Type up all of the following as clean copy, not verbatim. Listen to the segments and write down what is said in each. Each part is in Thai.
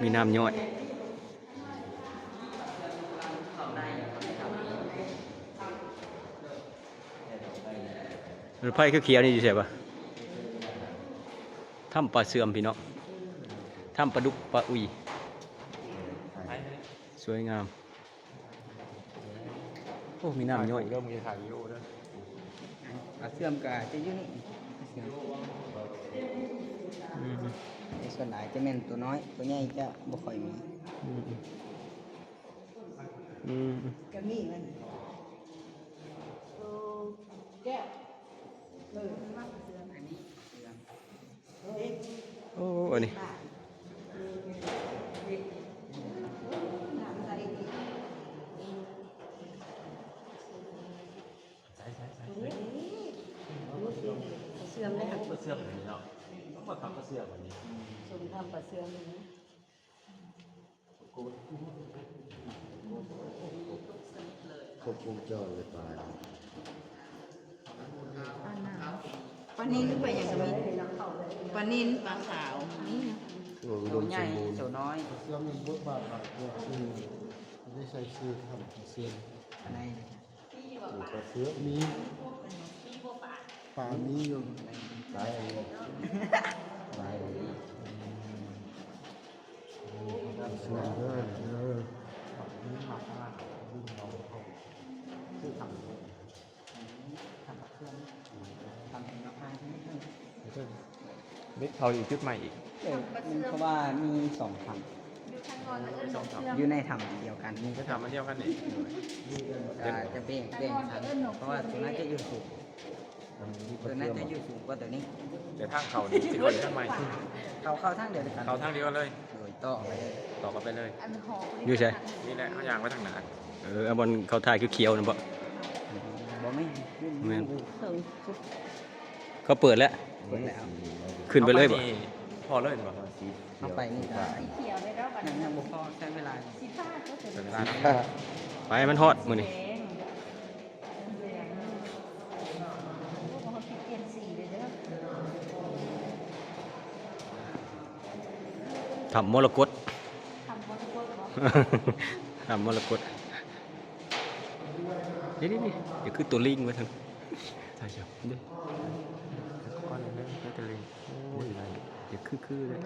มีน้ำย่อยรถไฟเขียวๆนี่อยู่ใช่ปะถ้ำปลาเสื่อมพี่น้องถ้ำปลาดุกปลาอุยสวยงามโอ้มีน้ำย่อย เริ่มมีถ่ายวิดีโอด้วย เสื่อมก็จะอยู่นี่ในส่วนหลายจะแม่นตัวน้อยตัวใหญ่จะบ่ค่อยมีก็มีมันแก้วว่าเสื่อมอันนี้เสื่อม โอ้อันนี้เสื่อมเลยค่ะ เสื้อแบบนี้เนาะต้องมาทำเสื้อแบบนี้ สมทำปลาเสื่อมเลยนะ ครบวงจรเลยปลา ปลานิ่นไปอย่างกับมีปลานิ่นปลาขาวนี่ ตัวใหญ่ตัวน้อย เสื้อมันบดบาดบาดเนี่ยคือได้ใช้ชื่อทำเสื้อ อะไร ปลาเสื้อมีปลามีอยู่ปลาอะไรปลาอะไรเสื้อเด้อนี่มาข้างล่างวิ่งน้องเขาคือทำ เครื่องทำเป็นราคาใช่ไหมครับ เม็ดเขาอีกชุดใหม่อีก เพราะว่ามี2ถังอยู่ในถังเดียวกัน ก็ทำมันเดียวกันอีก จะแบ่งถังเพราะว่าตัวนั้นจะอยู่สูงตัวนั้นจะอยู่สูงกว่าตัวนี้ แต่ทางเขานี่สิคนทางใหม่ เข้าทางเดียวกัน เขาทางเดียวกันเลย โดยต่อไปเลย ต่อกันไปเลย อยู่ใช่ นี่แหละเขายางไว้ทางหนา เอาบนเขาถ่ายเขียวๆนะบ่ บ่ไม่ แม่นเขาเปิดแล้ว เปิดแล้ว ขึ้นไปเลยบ่ พอเลยบ่ เข้าไปนี่ก็ เขียวเลยแล้วกัน ยังบ่พอใช้เวลา สีฟ้าก็จะ เป็นเวลา ไปมันฮอดมื้อนี้ แดงพวกเขาเปลี่ยนสีเลยเด้อ ทำมรกต ทำบนโต๊ะบอก ทำมรกตนี่เดี๋ยวคือตัวลิงไว้ทางถ่ายเชียวเด้ ก้อนนึงไม่เป็นเลยโอ้ยอะไร เดี๋ยวคือเลย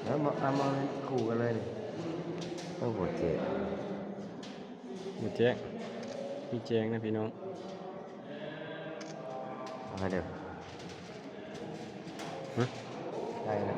แล้วมาขู่กันเลยต้องหัวเจ็บ หมดแจ้งพี่แจ้งนะพี่น้อง เอาให้เดี๋ยว ฮะ ได้แล้ว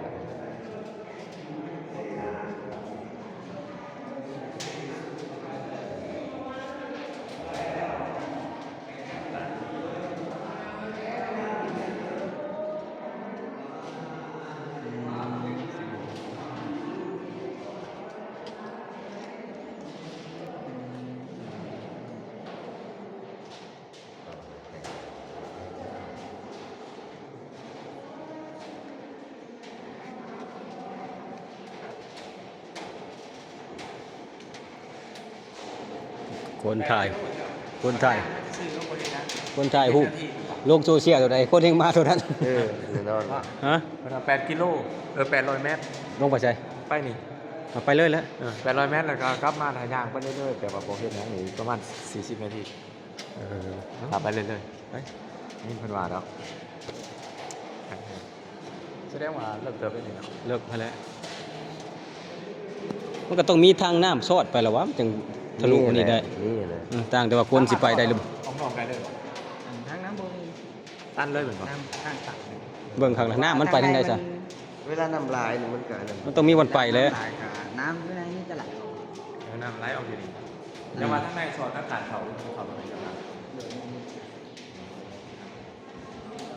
คนถ่ายคนถ่ายหูปลงโซเชียลตัวใดคนเฮงมาตัวนั้น แน่นอน ฮะ มัน8 กิโล800 เมตร ลงไปใช่ ไปนี่ เอาไปเลยแล้ว 800 เมตรแล้วก็กลับมาทางยางไปเรื่อยๆแต่ว่าโปรเฟสนะนี่ประมาณ40 นาที เออ ขับไปเรื่อย ไป ๆนี่เพิ่นว่าแล้วแสดงว่าเลิกเติบได้นี่เนาะ เลิกไปแล้วมันก็ต้องมีทางน้ำซอดไปแล้ววะมันจึงทะลุอันนี้ได้ นี่เลย ต่างแต่ว่าคนสิไปได้หรือบ่ ออกได้เลย ทางน้ำบ่มี ตันเลยเหมือนกัน น้ำข้างตัก เบิ่งข้างหน้ามันไปทางใดซะ เวลาน้ำลายนี่มันเกิดอะไร มันต้องมีวันไปแล้ว น้ำข้างในนี่จะไหลออก น้ำไหลออกอยู่นี่ แต่ว่าทั้งในซอยอากาศเขาเขาอะไรกันบ้าง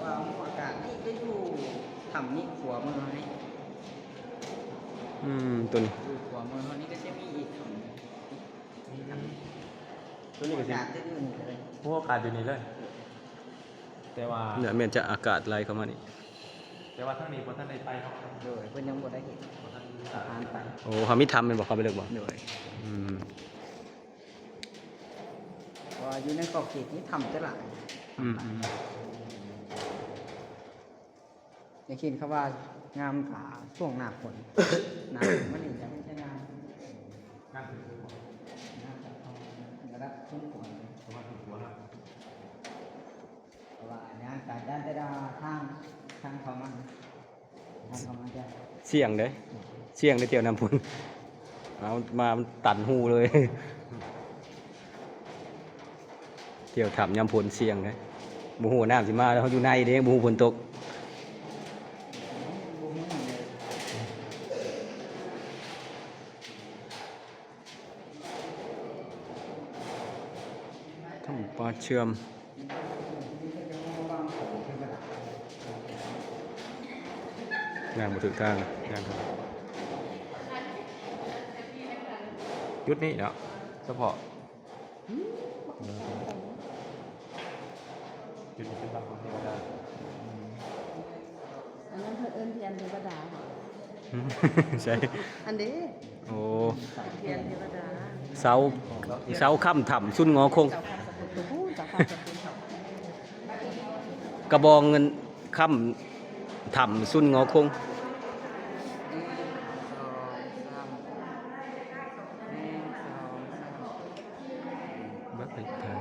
ว่าหมู่อากาศนี่ก็อยู่ทำนี่ขัวเมืองนี่ ตัวนี้ อยู่ขัวเมืองนี่ก็จะมีอีกทำ ตัวนี้ก็ อา สิ กาศจะอยู่นี่เลย พวกอากาศอยู่นี่เลย แต่ว่า เนี่ยแม่นจะอากาศไหลเข้ามานี่ แต่ว่าทั้งนี้พอท่านได้ไปเขา โดยเพิ่นยังบ่ได้เห็น พอท่าน ผ่านไป โอ้เขามีทำเป็นบอกเขาไปเลิกบ่ โดย อืม ว่าอยู่ในขอบเขตนี้ทำจะหลาย อืม อย่างเช่นเขาว่างามขาช่วงหน้าฝน หน้าฝนมันนี่จะไม่ใช่งาม นั่งถึงตัว หน้าจะเอาระดับช่วงฝน เพราะว่าถึงตัวแล้ว เพราะว่าอันนี้การด้านแต่ละทางเขามันจะ เสี่ยงเด้เสี่ยงได้เตียวน้ำพุนเอามามันตันหูเลย เที่ยวถามยำพลเสี่ยงเด้บูหูน้ำสิมาแล้วเขาอยู่ในเด้บูหูฝนตก บ่มีเลย ทำปลาเชื่อมงานมาถึงทางงานครับยุดนี่เนาะเฉพาะ จุดนี้เป็นบางคนที่ว่าได้ อันนั้นเพิ่นเอิ้นเทียนเทวดาเหรอ ใช่ อันนี้ โอ้ เทียนเทวดา เสาค่ำถ่ำซุ่นงอคง เจ้าข้าสกุลตัวผู้เจ้าข้าสกุลเขา กระบองเงินค่ำถ่ำซุ่นงอคง 1 2 3 1 2 3 บักไปทาง